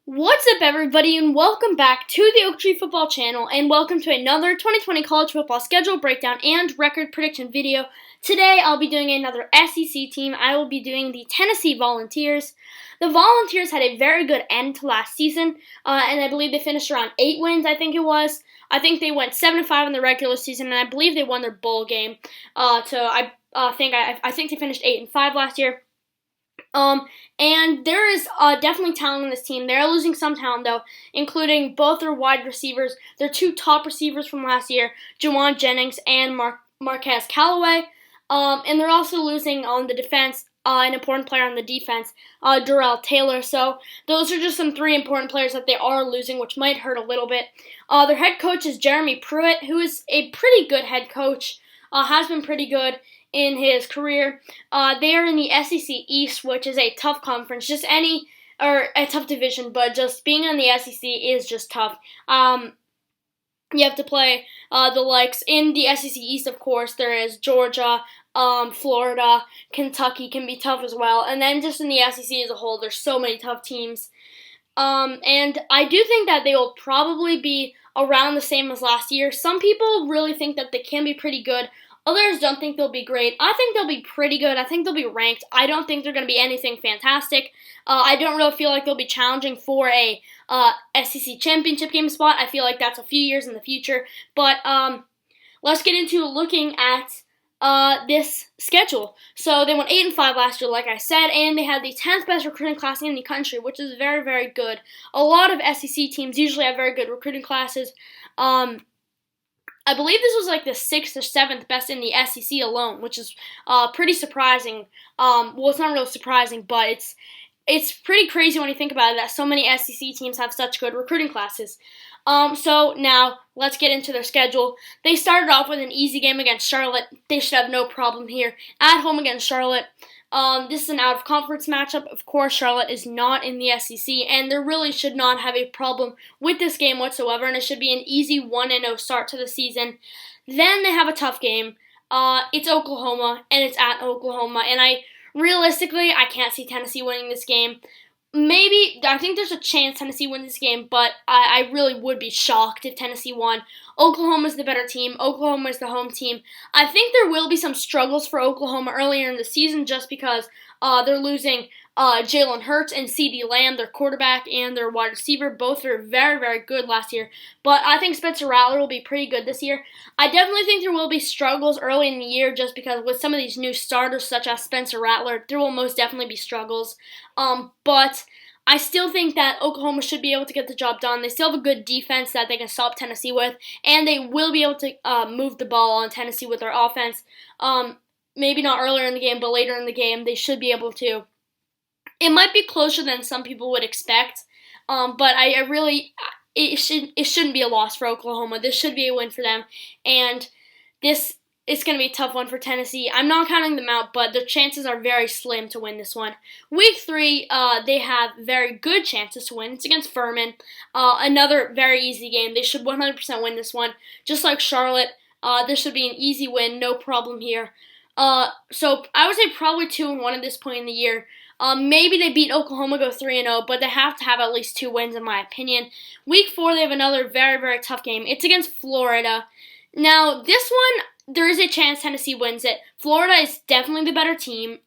What's up, everybody, and welcome back to the Oak Tree Football Channel, and welcome to another 2020 college football schedule breakdown and record prediction video. Today, I'll be doing another SEC team. I will be doing the Tennessee Volunteers. The Volunteers had a very good end to last season, and I believe they finished around 8 wins, I think it was. I think they went 7-5 in the regular season, and I believe they won their bowl game. I think they finished 8-5 last year. And there is definitely talent on this team. They're losing some talent, though, including both their wide receivers, their two top receivers from last year, Juwan Jennings and Marquez Callaway. And they're also losing on the defense, an important player on the defense, Darrell Taylor. So those are just some 3 important players that they are losing, which might hurt a little bit. Their head coach is Jeremy Pruitt, who is a pretty good head coach, has been pretty good in his career. They are in the SEC East, which is a tough conference, a tough division, but just being in the SEC is just tough. You have to play the likes in the SEC East, of course. There is Georgia, Florida, Kentucky can be tough as well, and then just in the SEC as a whole, there's so many tough teams. And I do think that they will probably be around the same as last year. Some people really think that they can be pretty good. Others don't think they'll be great. I think they'll be pretty good. I think they'll be ranked. I don't think they're going to be anything fantastic. I don't really feel like they'll be challenging for a SEC championship game spot. I feel like that's a few years in the future. But let's get into looking at this schedule. So they went 8-5 last year, like I said, and they had the 10th best recruiting class in the country, which is very, very good. A lot of SEC teams usually have very good recruiting classes. I believe this was like the 6th or 7th best in the SEC alone, which is pretty surprising. Well, it's not really surprising, but it's pretty crazy when you think about it that so many SEC teams have such good recruiting classes. So now let's get into their schedule. They started off with an easy game against Charlotte. They should have no problem here. At home against Charlotte. This is an out-of-conference matchup. Of course, Charlotte is not in the SEC, and they really should not have a problem with this game whatsoever, and it should be an easy 1-0 start to the season. Then they have a tough game. It's Oklahoma, and it's at Oklahoma, and realistically, I can't see Tennessee winning this game. Maybe, I think there's a chance Tennessee wins this game, but I really would be shocked if Tennessee won. Oklahoma's the better team. Oklahoma is the home team. I think there will be some struggles for Oklahoma earlier in the season just because they're losing Jalen Hurts and CeeDee Lamb, their quarterback and their wide receiver. Both are very, very good last year. But I think Spencer Rattler will be pretty good this year. I definitely think there will be struggles early in the year just because with some of these new starters such as Spencer Rattler, there will most definitely be struggles. But I still think that Oklahoma should be able to get the job done. They still have a good defense that they can stop Tennessee with, and they will be able to move the ball on Tennessee with their offense. Maybe not earlier in the game, but later in the game, they should be able to. It might be closer than some people would expect, but it shouldn't be a loss for Oklahoma. This should be a win for them, and it's going to be a tough one for Tennessee. I'm not counting them out, but their chances are very slim to win this one. Week 3, they have very good chances to win. It's against Furman. Another very easy game. They should 100% win this one. Just like Charlotte, this should be an easy win, no problem here. So I would say probably 2-1 at this point in the year. Maybe they beat Oklahoma, go 3-0, but they have to have at least 2 wins in my opinion. Week 4, they have another very, very tough game. It's against Florida. Now, this one, there is a chance Tennessee wins it. Florida is definitely the better team.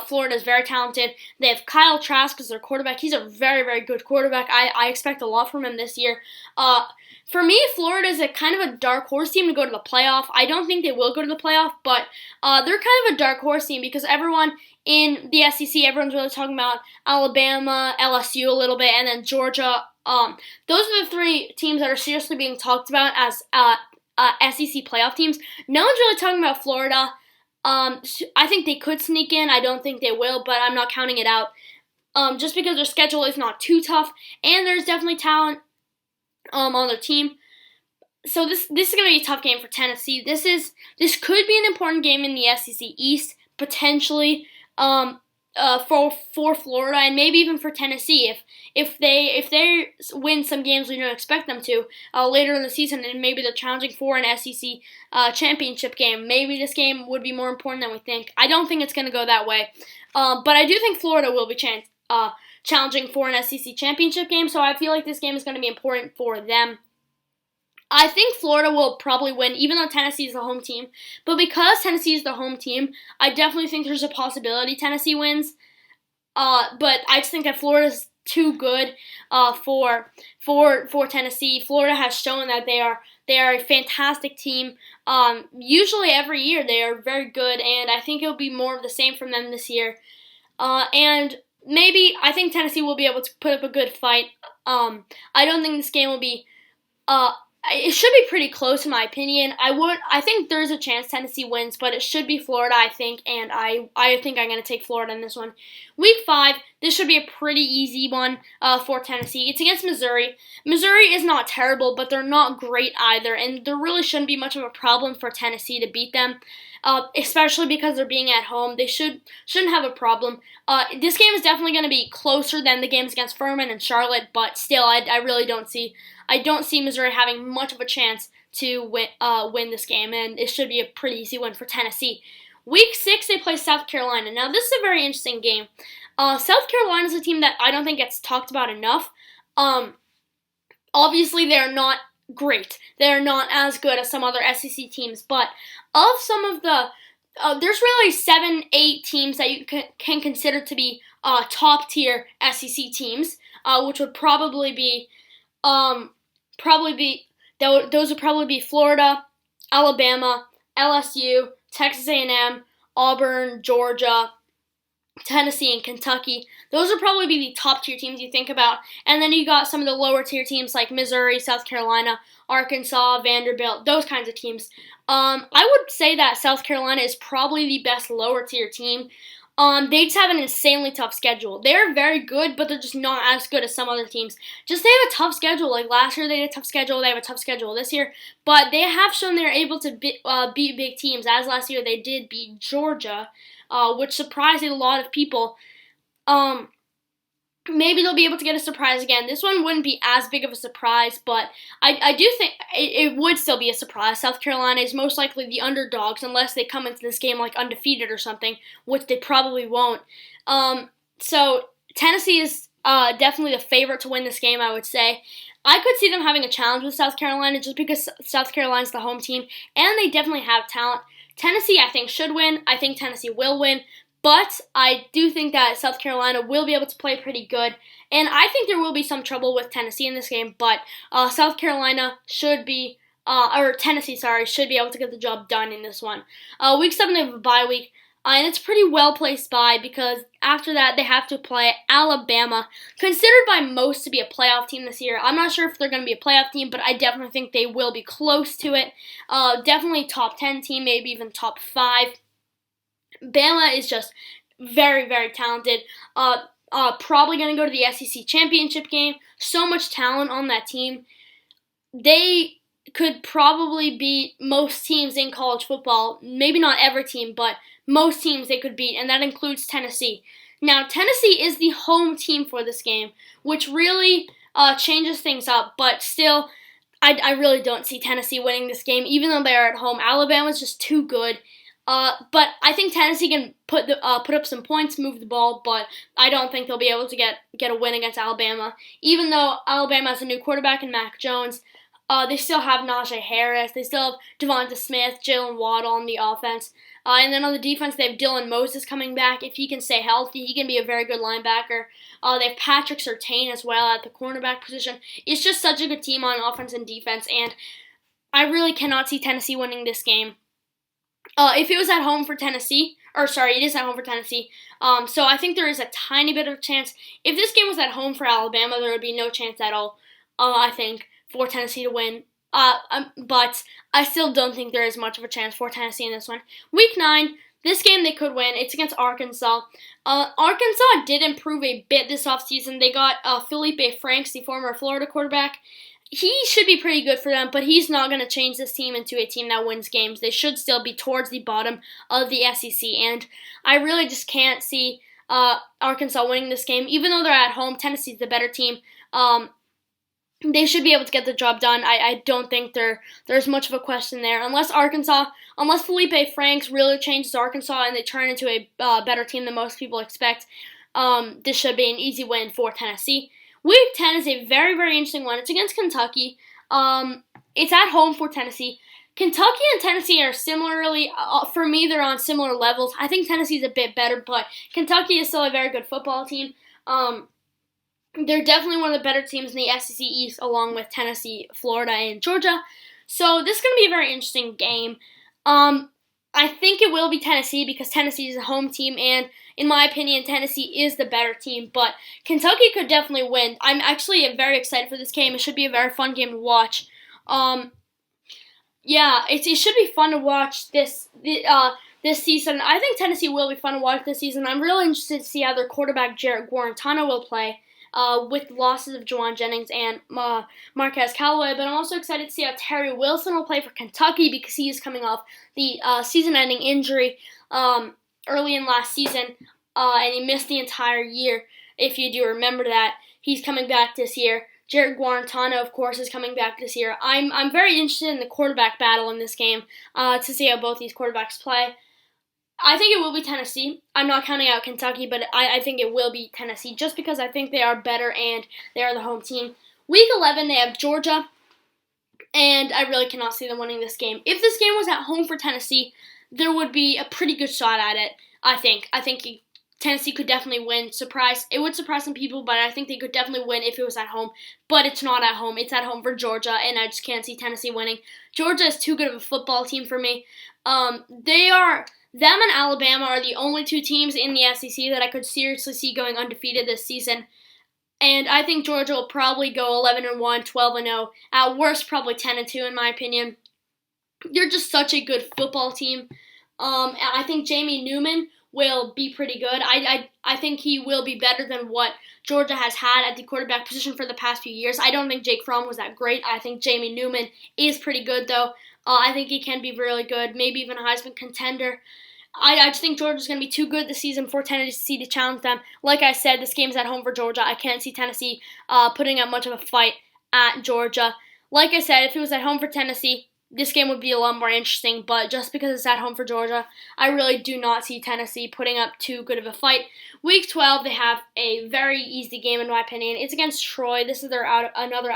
Florida is very talented. They have Kyle Trask as their quarterback. He's a very, very good quarterback. I expect a lot from him this year. For me, Florida is a kind of a dark horse team to go to the playoff. I don't think they will go to the playoff, but they're kind of a dark horse team because everyone in the SEC, everyone's really talking about Alabama, LSU a little bit, and then Georgia. Those are the 3 teams that are seriously being talked about as SEC playoff teams. No one's really talking about Florida. I think they could sneak in. I don't think they will, but I'm not counting it out. Just because their schedule is not too tough, and there's definitely talent on their team. So this is going to be a tough game for Tennessee. This could be an important game in the SEC East, potentially. For Florida and maybe even for Tennessee if they win some games we don't expect them to later in the season and maybe they're challenging for an SEC championship game. Maybe this game would be more important than we think. I don't think it's going to go that way, but I do think Florida will be challenging for an SEC championship game, so I feel like this game is going to be important for them. I think Florida will probably win, even though Tennessee is the home team. But because Tennessee is the home team, I definitely think there's a possibility Tennessee wins. But I just think that Florida's too good for Tennessee. Florida has shown that they are a fantastic team. Usually every year they are very good, and I think it'll be more of the same from them this year. And maybe I think Tennessee will be able to put up a good fight. I don't think this game will be. It should be pretty close in my opinion. I think there's a chance Tennessee wins, but it should be Florida, I think, and I think I'm going to take Florida in this one. Week 5, this should be a pretty easy one for Tennessee. It's against Missouri. Missouri is not terrible, but they're not great either, and there really shouldn't be much of a problem for Tennessee to beat them, especially because they're being at home. They shouldn't have a problem. This game is definitely going to be closer than the games against Furman and Charlotte, but still, I really don't see Missouri having much of a chance to win this game, and it should be a pretty easy win for Tennessee. Week 6, they play South Carolina. Now, this is a very interesting game. South Carolina is a team that I don't think gets talked about enough. Obviously, they are not great. They are not as good as some other SEC teams, but of some of the there's really 7, 8 teams that you can consider to be top-tier SEC teams, which would probably be those would probably be Florida, Alabama, LSU, Texas A&M, Auburn, Georgia, Tennessee, and Kentucky. Those would probably be the top tier teams you think about. And then you got some of the lower tier teams like Missouri, South Carolina, Arkansas, Vanderbilt, those kinds of teams. I would say that South Carolina is probably the best lower tier team. They just have an insanely tough schedule. They're very good, but they're just not as good as some other teams. They have a tough schedule. Like last year, they had a tough schedule. They have a tough schedule this year. But they have shown they're able to beat big teams. As last year, they did beat Georgia, which surprised a lot of people. Maybe they'll be able to get a surprise again. This one wouldn't be as big of a surprise, but I do think it would still be a surprise. South Carolina is most likely the underdogs unless they come into this game like undefeated or something, which they probably won't. So Tennessee is definitely the favorite to win this game, I would say. I could see them having a challenge with South Carolina just because South Carolina's the home team, and they definitely have talent. Tennessee, I think, should win. I think Tennessee will win. But I do think that South Carolina will be able to play pretty good. And I think there will be some trouble with Tennessee in this game. But South Carolina should be, Tennessee, should be able to get the job done in this one. Week 7, they have a bye week. And it's pretty well-placed bye because after that, they have to play Alabama, considered by most to be a playoff team this year. I'm not sure if they're going to be a playoff team, but I definitely think they will be close to it. Definitely top 10 team, maybe even top 5. Bama is just very, very talented. Probably going to go to the SEC championship game. So much talent on that team. They could probably beat most teams in college football. Maybe not every team, but most teams they could beat, and that includes Tennessee. Now, Tennessee is the home team for this game, which really changes things up, but still, I really don't see Tennessee winning this game, even though they are at home. Alabama's just too good. But I think Tennessee can put up some points, move the ball, but I don't think they'll be able to get a win against Alabama. Even though Alabama has a new quarterback in Mac Jones, they still have Najee Harris, they still have Devonta Smith, Jalen Waddle on the offense, and then on the defense they have Dylan Moses coming back. If he can stay healthy, he can be a very good linebacker. They have Patrick Surtain as well at the cornerback position. It's just such a good team on offense and defense, and I really cannot see Tennessee winning this game. If it was at home for Tennessee, it is at home for Tennessee, so I think there is a tiny bit of a chance. If this game was at home for Alabama, there would be no chance at all, I think, for Tennessee to win. But I still don't think there is much of a chance for Tennessee in this one. Week 9, this game they could win. It's against Arkansas. Arkansas did improve a bit this offseason. They got Felipe Franks, the former Florida quarterback. He should be pretty good for them, but he's not going to change this team into a team that wins games. They should still be towards the bottom of the SEC, and I really just can't see Arkansas winning this game. Even though they're at home, Tennessee's the better team. They should be able to get the job done. I don't think there's much of a question there. Unless Felipe Franks really changes Arkansas and they turn into a better team than most people expect, this should be an easy win for Tennessee. Week 10 is a very, very interesting one. It's against Kentucky. It's at home for Tennessee. Kentucky and Tennessee are similarly, for me, they're on similar levels. I think Tennessee's a bit better, but Kentucky is still a very good football team. They're definitely one of the better teams in the SEC East, along with Tennessee, Florida, and Georgia. So this is going to be a very interesting game. I think it will be Tennessee because Tennessee is a home team, and in my opinion, Tennessee is the better team. But Kentucky could definitely win. I'm actually very excited for this game. It should be a very fun game to watch. Yeah, it should be fun to watch this season. I think Tennessee will be fun to watch this season. I'm really interested to see how their quarterback Jarrett Guarantano will play with the losses of Juwan Jennings and Marquez Callaway. But I'm also excited to see how Terry Wilson will play for Kentucky because he is coming off the season-ending injury early in last season, and he missed the entire year. If you do remember that, he's coming back this year. Jarrett Guarantano, of course, is coming back this year. I'm very interested in the quarterback battle in this game to see how both these quarterbacks play. I think it will be Tennessee. I'm not counting out Kentucky, but I think it will be Tennessee just because I think they are better and they are the home team. Week 11, they have Georgia, and I really cannot see them winning this game. If this game was at home for Tennessee, there would be a pretty good shot at it, I think. Tennessee could definitely win. It would surprise some people, but I think they could definitely win if it was at home. But it's not at home. It's at home for Georgia, and I just can't see Tennessee winning. Georgia is too good of a football team for me. Them and Alabama are the only two teams in the SEC that I could seriously see going undefeated this season. And I think Georgia will probably go 11-1, 12-0. At worst, probably 10-2 in my opinion. They're just such a good football team. I think Jamie Newman will be pretty good. I think he will be better than what Georgia has had at the quarterback position for the past few years. I don't think Jake Fromm was that great. I think Jamie Newman is pretty good, though. I think he can be really good, maybe even a Heisman contender. I just think Georgia's going to be too good this season for Tennessee to challenge them. Like I said, this game's at home for Georgia. I can't see Tennessee putting up much of a fight at Georgia. Like I said, if it was at home for Tennessee, this game would be a lot more interesting, but just because it's at home for Georgia, I really do not see Tennessee putting up too good of a fight. Week 12, they have a very easy game in my opinion. It's against Troy. This is another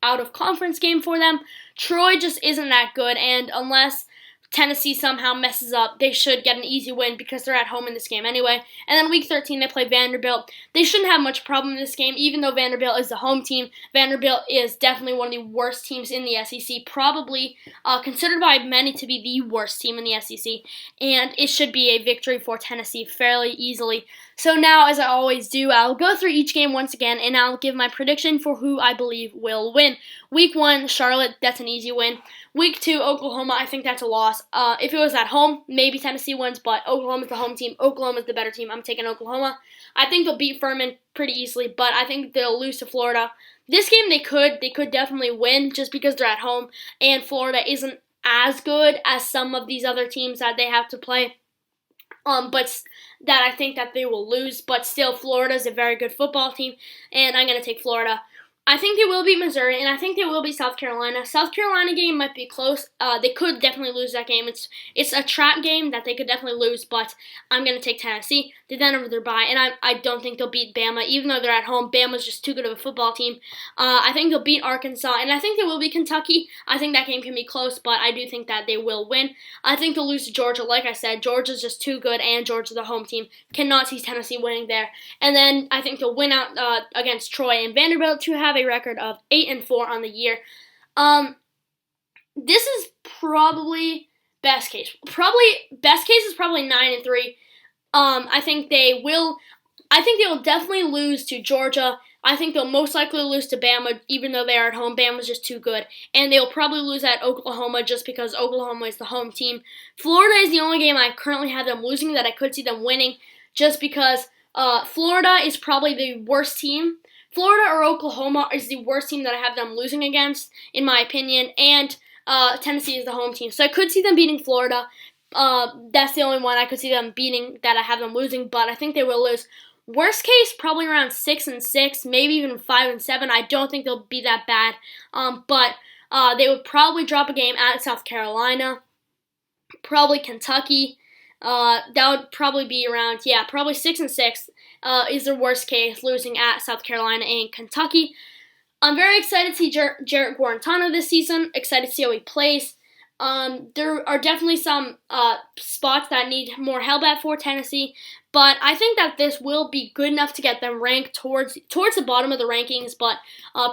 out-of-conference game for them. Troy just isn't that good, and unless Tennessee somehow messes up, they should get an easy win because they're at home in this game anyway. And then week 13, they play Vanderbilt. They shouldn't have much problem in this game, even though Vanderbilt is the home team. Vanderbilt is definitely one of the worst teams in the SEC, probably considered by many to be the worst team in the SEC. And it should be a victory for Tennessee fairly easily. So now, as I always do, I'll go through each game once again, and I'll give my prediction for who I believe will win. Week 1, Charlotte, that's an easy win. Week 2, Oklahoma, I think that's a loss. If it was at home, maybe Tennessee wins, but Oklahoma's the home team. Oklahoma's the better team. I'm taking Oklahoma. I think they'll beat Furman pretty easily, but I think they'll lose to Florida. This game they could definitely win just because they're at home, and Florida isn't as good as some of these other teams that they have to play. But that I think that they will lose, but still Florida's a very good football team, and I'm going to take Florida. I think they will beat Missouri, and I think they will beat South Carolina. South Carolina game might be close. They could definitely lose that game. It's a trap game that they could definitely lose, but I'm going to take Tennessee. They're then over their bye, and I don't think they'll beat Bama, even though they're at home. Bama's just too good of a football team. I think they'll beat Arkansas, and I think they will beat Kentucky. I think that game can be close, but I do think that they will win. I think they'll lose to Georgia. Like I said, Georgia's just too good, and Georgia's the home team. Cannot see Tennessee winning there. And then I think they'll win out against Troy and Vanderbilt to have a record of 8-4 on the year. This is probably best case. Best case is probably 9-3. I think they will definitely lose to Georgia. I think they'll most likely lose to Bama, even though they are at home. Bama's just too good. And they'll probably lose at Oklahoma just because Oklahoma is the home team. Florida is the only game I currently have them losing that I could see them winning, just because Florida is probably the worst team. Florida or Oklahoma is the worst team that I have them losing against, in my opinion, and Tennessee is the home team. So I could see them beating Florida. That's the only one I could see them beating that I have them losing, but I think they will lose. Worst case, probably around 6-6, maybe even 5-7. I don't think they'll be that bad, but they would probably drop a game at South Carolina, probably Kentucky. That would probably be around, probably 6-6 is their worst case, losing at South Carolina and Kentucky. I'm very excited to see Jarrett Guarantano this season. Excited to see how he plays. There are definitely some spots that need more help at for Tennessee, but I think that this will be good enough to get them ranked towards the bottom of the rankings, but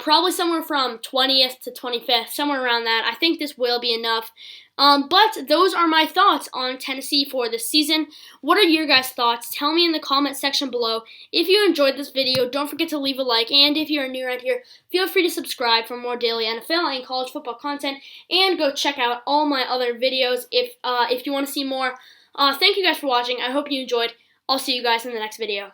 probably somewhere from 20th to 25th, somewhere around that. I think this will be enough. But those are my thoughts on Tennessee for this season. What are your guys' thoughts? Tell me in the comment section below. If you enjoyed this video, don't forget to leave a like, and if you're new around here, feel free to subscribe for more daily NFL and college football content, and go check out all my other videos if you want to see more. Thank you guys for watching. I hope you enjoyed. I'll see you guys in the next video.